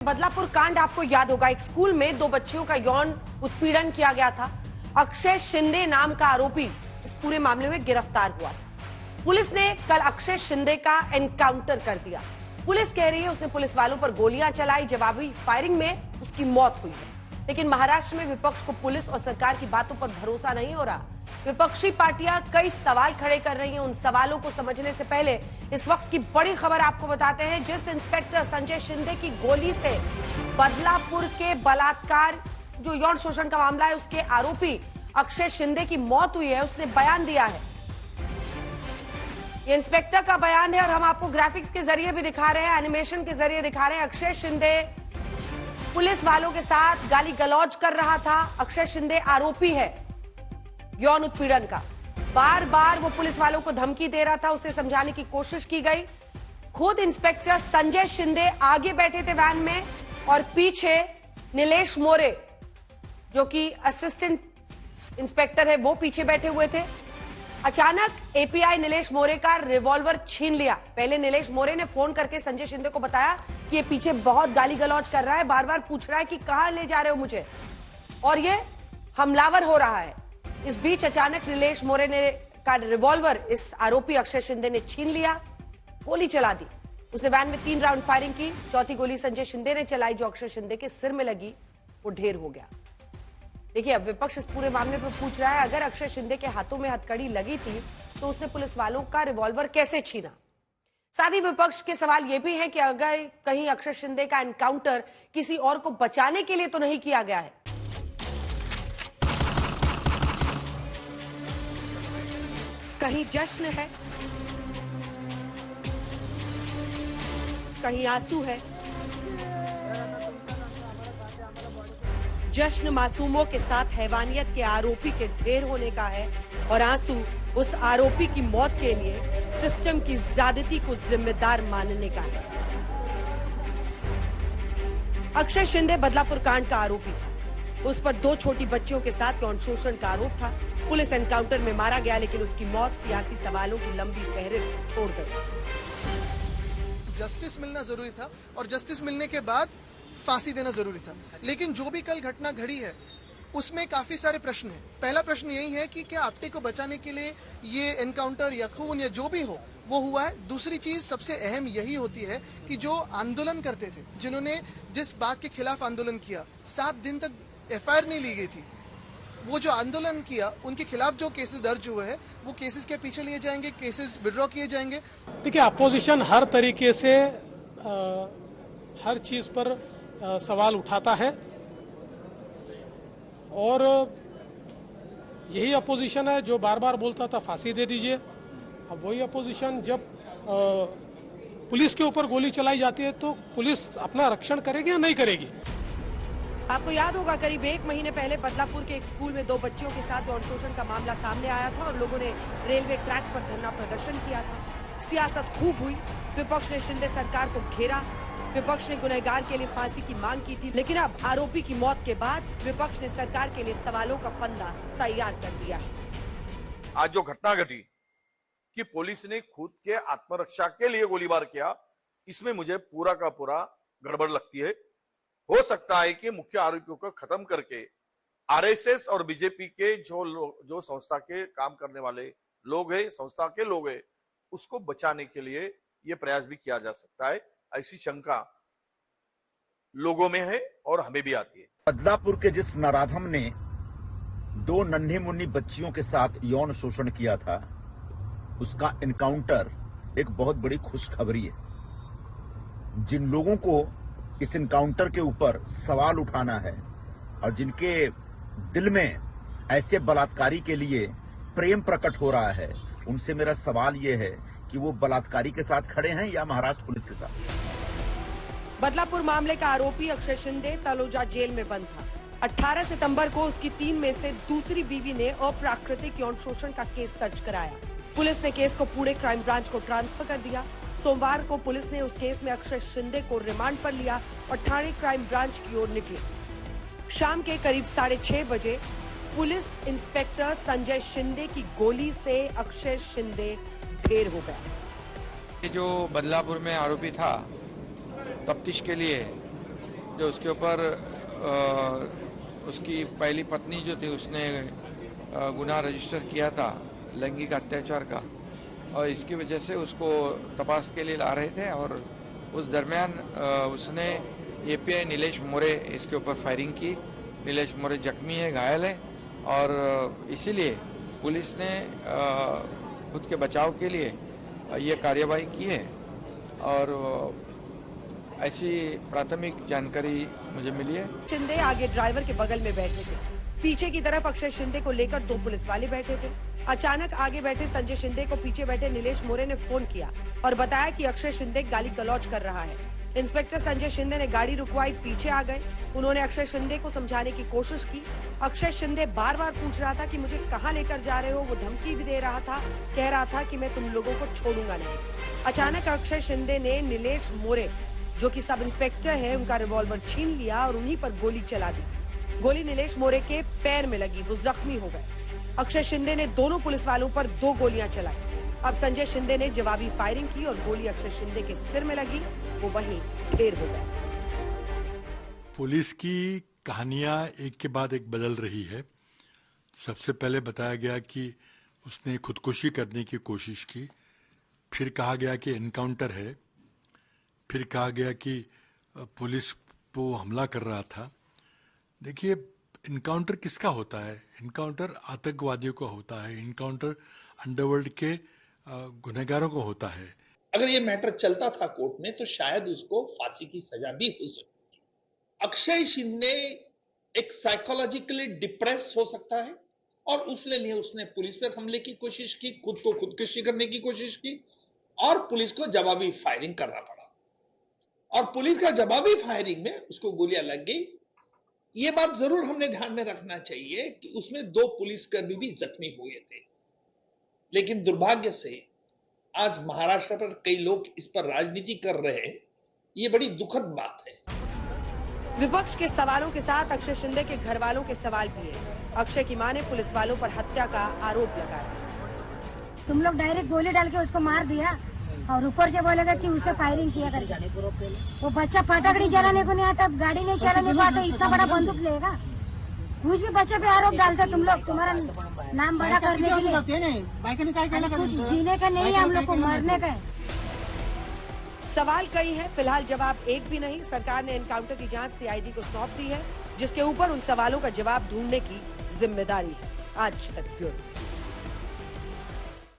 बदलापुर कांड आपको याद होगा। एक स्कूल में 2 बच्चियों का यौन उत्पीड़न किया गया था। अक्षय शिंदे नाम का आरोपी इस पूरे मामले में गिरफ्तार हुआ था। पुलिस ने कल अक्षय शिंदे का एनकाउंटर कर दिया। पुलिस कह रही है उसने पुलिस वालों पर गोलियां चलाई, जवाबी फायरिंग में उसकी मौत हुई है। लेकिन महाराष्ट्र में विपक्ष को पुलिस और सरकार की बातों पर भरोसा नहीं हो रहा। विपक्षी पार्टियां कई सवाल खड़े कर रही हैं। उन सवालों को समझने से पहले इस वक्त की बड़ी खबर आपको बताते हैं। जिस इंस्पेक्टर संजय शिंदे की गोली से बदलापुर के बलात्कार जो यौन शोषण का मामला है उसके आरोपी अक्षय शिंदे की मौत हुई है, उसने बयान दिया है। ये इंस्पेक्टर का बयान है और हम आपको ग्राफिक्स के जरिए भी दिखा रहे हैं, एनिमेशन के जरिए दिखा रहे हैं। अक्षय शिंदे पुलिस वालों के साथ गाली गलौज कर रहा था। अक्षय शिंदे आरोपी है यौन उत्पीड़न का। बार बार वो पुलिस वालों को धमकी दे रहा था, उसे समझाने की कोशिश की गई। खुद इंस्पेक्टर संजय शिंदे आगे बैठे थे वैन में और पीछे नीलेश मोरे जो कि असिस्टेंट इंस्पेक्टर है वो पीछे बैठे हुए थे। अचानक एपीआई नीलेश मोरे का रिवॉल्वर छीन लिया। पहले नीलेश मोरे ने फोन करके संजय शिंदे को बताया कि ये पीछे बहुत गाली गलौज कर रहा है, बार बार पूछ रहा है कि कहां ले जा रहे हो मुझे, और ये हमलावर हो रहा है। इस बीच अचानक नीलेश मोरे ने का रिवॉल्वर इस आरोपी अक्षय शिंदे ने छीन लिया, गोली चला दी। उसने वैन में 3 राउंड फायरिंग की। चौथी गोली संजय शिंदे ने चलाई जो अक्षय शिंदे के सिर में लगी, वो ढेर हो गया। देखिए, अब विपक्ष इस पूरे मामले पर पूछ रहा है अगर अक्षय शिंदे के हाथों में हथकड़ी लगी थी तो उसने पुलिस वालों का रिवॉल्वर कैसे छीना। साथ ही विपक्ष के सवाल यह भी है कि अगर कहीं अक्षय शिंदे का एनकाउंटर किसी और को बचाने के लिए तो नहीं किया गया है। कहीं जश्न है, कहीं आंसू है। जश्न मासूमों के साथ हैवानियत के आरोपी के ढेर होने का है और आंसू उस आरोपी की मौत के लिए सिस्टम की ज्यादती को जिम्मेदार मानने का है। अक्षय शिंदे बदलापुर कांड का आरोपी था। उस पर 2 छोटी बच्चियों के साथ यौन शोषण का आरोप था। पुलिस एनकाउंटर में मारा गया, लेकिन उसकी मौत सियासी सवालों की लंबी फहरिस्त छोड़ गई। जस्टिस मिलना जरूरी था और जस्टिस मिलने के बाद फांसी देना जरूरी था। लेकिन जो भी कल घटना घड़ी है उसमें काफी सारे प्रश्न हैं। पहला प्रश्न यही है कि क्या आपटे को बचाने के लिए ये एनकाउंटर या खून या जो भी हो वो हुआ है। दूसरी चीज सबसे अहम यही होती है कि जो आंदोलन करते थे, जिन्होंने जिस बात के खिलाफ आंदोलन किया, 7 दिन तक एफआईआर नहीं ली गई थी, वो जो आंदोलन किया उनके खिलाफ जो केसेस दर्ज हुए हैं वो केसेस के पीछे लिए जाएंगे, केसेस विड्रॉ किए जाएंगे। देखिए, अपोजिशन हर तरीके से हर चीज पर सवाल उठाता है और यही अपोजिशन है जो बार बार बोलता था फांसी दे दीजिए। अब वही अपोजिशन जब पुलिस के ऊपर गोली चलाई जाती है तो पुलिस अपना रक्षण करेगी या नहीं करेगी। आपको याद होगा करीब 1 महीने पहले बदलापुर के एक स्कूल में 2 बच्चियों के साथ यौन शोषण का मामला सामने आया था और लोगों ने रेलवे ट्रैक पर धरना प्रदर्शन किया था। सियासत खूब हुई। विपक्ष ने शिंदे सरकार को घेरा। विपक्ष ने गुनहगार के लिए फांसी की मांग की थी, लेकिन अब आरोपी की मौत के बाद विपक्ष ने सरकार के लिए सवालों का फंदा तैयार कर दिया है। आज जो घटना घटी कि पुलिस ने खुद के आत्मरक्षा के लिए गोलीबार किया, इसमें मुझे पूरा का पूरा गड़बड़ लगती है। हो सकता है कि मुख्य आरोपियों को खत्म करके आरएसएस और बीजेपी के जो संस्था के काम करने वाले लोग हैं, संस्था के लोग हैं, उसको बचाने के लिए यह प्रयास भी किया जा सकता है। ऐसी शंका लोगों में है और हमें भी आती है। बदलापुर के जिस नराधम ने 2 नन्ही मुन्नी बच्चियों के साथ यौन शोषण किया था, उसका एनकाउंटर एक बहुत बड़ी खुशखबरी है। जिन लोगों को इस एनकाउंटर के ऊपर सवाल उठाना है और जिनके दिल में ऐसे बलात्कारी के लिए प्रेम प्रकट हो रहा है, उनसे मेरा सवाल यह है कि वो बलात्कारी के साथ खड़े हैं या महाराष्ट्र पुलिस के साथ। बदलापुर मामले का आरोपी अक्षय शिंदे तलोजा जेल में बंद था। 18 सितंबर को उसकी 3 में से दूसरी बीवी ने अप्राकृतिक यौन शोषण का केस दर्ज कराया। पुलिस ने केस को पुणे क्राइम ब्रांच को ट्रांसफर कर दिया। सोमवार को पुलिस ने उस केस में अक्षय शिंदे को रिमांड पर लिया और ठाणे क्राइम ब्रांच की ओर निकली। शाम के करीब 6:30 बजे पुलिस इंस्पेक्टर संजय शिंदे की गोली से अक्षय शिंदे ढेर हो गया। जो बदलापुर में आरोपी था, तफ्तीश के लिए जो उसके ऊपर उसकी पहली पत्नी जो थी उसने गुनाह रजिस्टर किया था लैंगिक अत्याचार का, और इसकी वजह से उसको तपास के लिए ला रहे थे और उस दरमियान उसने एपीआई नीलेश मोरे इसके ऊपर फायरिंग की। नीलेश मोरे जख्मी है, घायल है, और इसीलिए पुलिस ने खुद के बचाव के लिए ये कार्यवाही की है। और ऐसी प्राथमिक जानकारी मुझे मिली है। शिंदे आगे ड्राइवर के बगल में बैठे थे, पीछे की तरफ अक्षय शिंदे को लेकर 2 पुलिस वाले बैठे थे। अचानक आगे बैठे संजय शिंदे को पीछे बैठे नीलेश मोरे ने फोन किया और बताया कि अक्षय शिंदे गाली गलौज कर रहा है। इंस्पेक्टर संजय शिंदे ने गाड़ी रुकवाई, पीछे आ गए। उन्होंने अक्षय शिंदे को समझाने की कोशिश की। अक्षय शिंदे बार बार पूछ रहा था कि मुझे कहां लेकर जा रहे हो, वो धमकी भी दे रहा था, कह रहा था कि मैं तुम लोगों को छोड़ूंगा नहीं। अचानक अक्षय शिंदे ने नीलेश मोरे जो कि सब इंस्पेक्टर है उनका रिवॉल्वर छीन लिया और उन्हीं पर गोली चला दी। गोली नीलेश मोरे के पैर में लगी, वो जख्मी हो गए। अक्षय शिंदे ने दोनों पुलिस वालों पर 2 गोलियां चलाई। अब संजय शिंदे ने जवाबी फायरिंग की और गोली अक्षय शिंदे के सिर में लगी, वो वहीं ढेर हो गए। पुलिस की कहानियां एक के बाद एक बदल रही है। सबसे पहले बताया गया कि उसने खुदकुशी करने की कोशिश की, फिर कहा गया कि एनकाउंटर है, फिर कहा गया कि पुलिस को हमला कर रहा था। देखिए, इनकाउंटर किसका होता है? इनकाउंटर आतंकवादियों को होता है, इनकाउंटर अंडरवर्ल्ड के गुनहगारों को होता है। अगर ये मैटर चलता था कोर्ट में तो शायद उसको फांसी की सजा भी हो सकती थी। अक्षय शिंदे एक साइकोलॉजिकली डिप्रेस हो सकता है और उसने पुलिस पर हमले की कोशिश की, खुद को खुदकुशी करने की कोशिश की और पुलिस को जवाबी फायरिंग करना पड़ा। और पुलिस का जवाबी फायरिंग में उसको गोलियां लग गई। ये बात जरूर हमने ध्यान में रखना चाहिए कि उसमें 2 पुलिसकर्मी भी जख्मी हुए थे। लेकिन दुर्भाग्य से आज महाराष्ट्र पर कई लोग इस पर राजनीति कर रहे हैं, ये बड़ी दुखद बात है। विपक्ष के सवालों के साथ अक्षय शिंदे के घर वालों के सवाल भी है। अक्षय की मां ने पुलिस वालों पर हत्या का आरोप लगाया। तुम लोग डायरेक्ट गोली डाल के उसको मार दिया और ऊपर से बोलेगा कि उससे फायरिंग किया करके। वो बच्चा फटाकड़ी चलाने को नहीं आता, गाड़ी नहीं चलाने को आता, इतना बड़ा बंदूक लेगा। कुछ भी बच्चे पे आरोप डालते तुम लोग, तुम्हारा नाम बड़ा करने के लिए। कुछ जीने का नहीं है, हम लोग को मरने का है। सवाल कई हैं, फिलहाल जवाब एक भी नहीं। सरकार ने एनकाउंटर की जांच सीआईडी को सौंप दी है, जिसके ऊपर उन सवालों का जवाब ढूंढने की जिम्मेदारी है। आज तक ब्यूरो।